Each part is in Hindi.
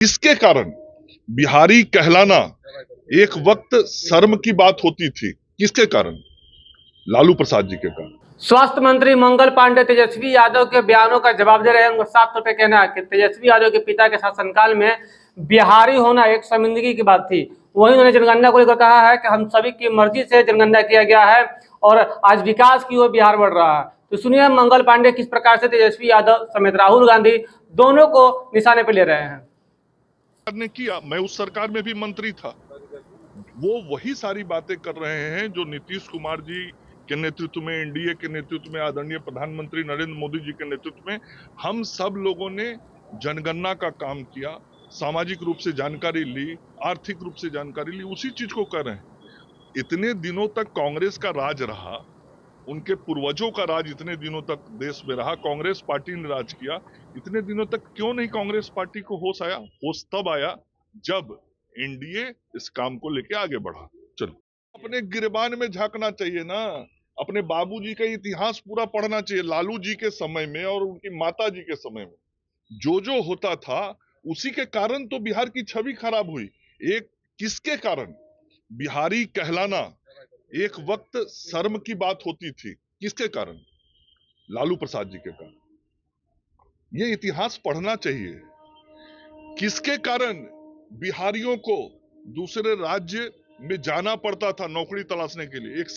इसके कारण बिहारी कहलाना एक वक्त शर्म की बात होती थी। किसके कारण? लालू प्रसाद जी के कारण। स्वास्थ्य मंत्री मंगल पांडे तेजस्वी यादव के बयानों का जवाब दे रहे हैं। उनका साफ तौर पे कहना है कि तेजस्वी यादव के पिता के शासनकाल में बिहारी होना एक शर्मिंदगी की बात थी। वहीं उन्होंने जनगणना को लेकर कहा है कि हम सभी की मर्जी से जनगणना किया गया है और आज विकास की ओर बिहार बढ़ रहा है। तो सुनिए मंगल पांडे किस प्रकार से तेजस्वी यादव समेत राहुल गांधी दोनों को निशाने पर ले रहे हैं। ने किया, मैं उस सरकार में भी मंत्री था। वो वही सारी बातें कर रहे हैं जो नीतीश कुमार जी के नेतृत्व में, एनडीए के नेतृत्व में, आदरणीय प्रधानमंत्री नरेंद्र मोदी जी के नेतृत्व में हम सब लोगों ने जनगणना का काम किया, सामाजिक रूप से जानकारी ली, आर्थिक रूप से जानकारी ली, उसी चीज को कर रहे हैं। इतने दिनों तक कांग्रेस का राज रहा, उनके पूर्वजों का राज इतने दिनों तक देश में रहा, कांग्रेस पार्टी ने राज किया। इतने दिनों तक क्यों नहीं कांग्रेस पार्टी को होश आया? होश तब आया जब एनडीए इस काम को लेके आगे बढ़ा। चलो, अपने गिरबान में झांकना चाहिए ना, अपने बाबूजी का इतिहास पूरा पढ़ना चाहिए। लालू जी के समय में और उनकी माता जी के समय में जो होता था उसी के कारण तो बिहार की छवि खराब हुई। एक किसके कारण? बिहारी कहलाना एक वक्त शर्म की बात होती थी। किसके कारण? लालू प्रसाद जी के कारण। ये इतिहास पढ़ना चाहिए। किसके कारण बिहारियों को दूसरे राज्य में जाना पड़ता था नौकरी तलाशने के लिए? एक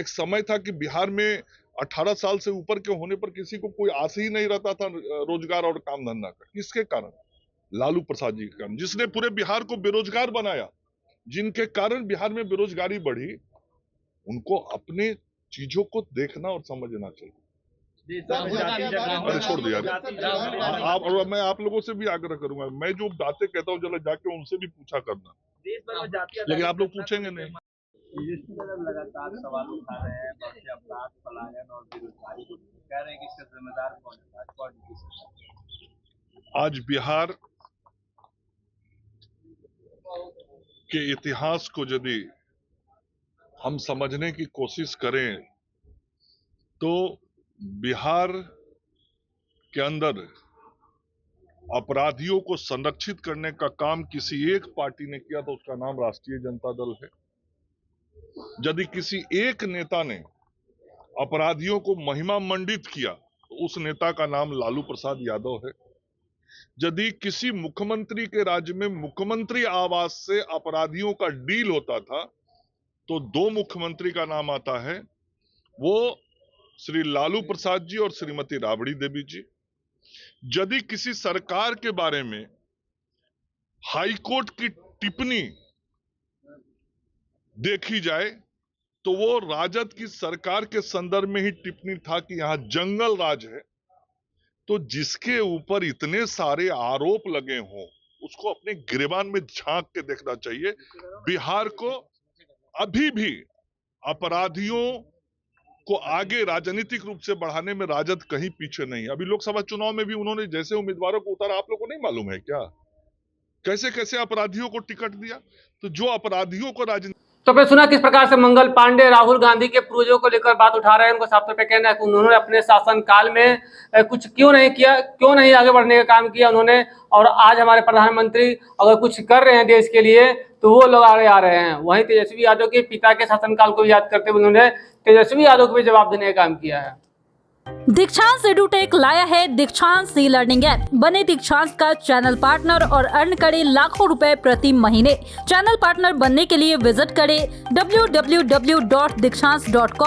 समय था कि बिहार में 18 साल से ऊपर के होने पर किसी को कोई आस ही नहीं रहता था रोजगार और काम धंधा का। किसके कारण? लालू प्रसाद जी के कारण, जिसने पूरे बिहार को बेरोजगार बनाया, जिनके कारण बिहार में बेरोजगारी बढ़ी। उनको अपने चीजों को देखना और समझना चाहिए। अरे छोड़ दिया आप, और मैं आप लोगों से भी आग्रह करूंगा, मैं जो बातें कहता हूँ जरा जाके उनसे भी पूछा करना, लेकिन आप लोग पूछेंगे नहीं। लगातार सवाल उठा रहे हैं, बढ़ते अपराध, पलायन और बेरोजगारी को कह रहे हैं कि इसका जिम्मेदार कौन है? आज बिहार के इतिहास को यदि हम समझने की कोशिश करें तो बिहार के अंदर अपराधियों को संरक्षित करने का काम किसी एक पार्टी ने किया तो उसका नाम राष्ट्रीय जनता दल है। यदि किसी एक नेता ने अपराधियों को महिमा मंडित किया तो उस नेता का नाम लालू प्रसाद यादव है। यदि किसी मुख्यमंत्री के राज्य में मुख्यमंत्री आवास से अपराधियों का डील होता था तो दो मुख्यमंत्री का नाम आता है, वो श्री लालू प्रसाद जी और श्रीमती राबड़ी देवी जी। यदि किसी सरकार के बारे में हाईकोर्ट की टिप्पणी देखी जाए तो वो राजद की सरकार के संदर्भ में ही टिप्पणी था कि यहां जंगल राज है। तो जिसके ऊपर इतने सारे आरोप लगे हों उसको अपने गिरबान में झांक के देखना चाहिए। बिहार को अभी भी अपराधियों को आगे राजनीतिक रूप से बढ़ाने में राजद कहीं पीछे नहीं। अभी लोकसभा चुनाव में भी उन्होंने जैसे उम्मीदवारों को उतारा, आप लोगों को नहीं मालूम है क्या कैसे कैसे अपराधियों को टिकट दिया? तो जो अपराधियों को राजनीति। तो आपने सुना किस प्रकार से मंगल पांडे राहुल गांधी के पूर्वजों को लेकर बात उठा रहे हैं। उनको साफ तौर पे कहना है कि उन्होंने अपने शासनकाल में कुछ क्यों नहीं किया, क्यों नहीं आगे बढ़ने का काम किया उन्होंने, और आज हमारे प्रधानमंत्री अगर कुछ कर रहे हैं देश के लिए तो वो लोग आगे आ रहे हैं। वहीं तेजस्वी यादव के पिता के शासनकाल को याद करते हुए उन्होंने तेजस्वी यादव को भी जवाब देने का काम किया है। दीक्षांत एडुटेक लाया है दीक्षांत ई लर्निंग ऐप। बने दीक्षांत का चैनल पार्टनर और अर्न करें लाखों रुपए प्रति महीने। चैनल पार्टनर बनने के लिए विजिट करें www.दीक्षांत.com।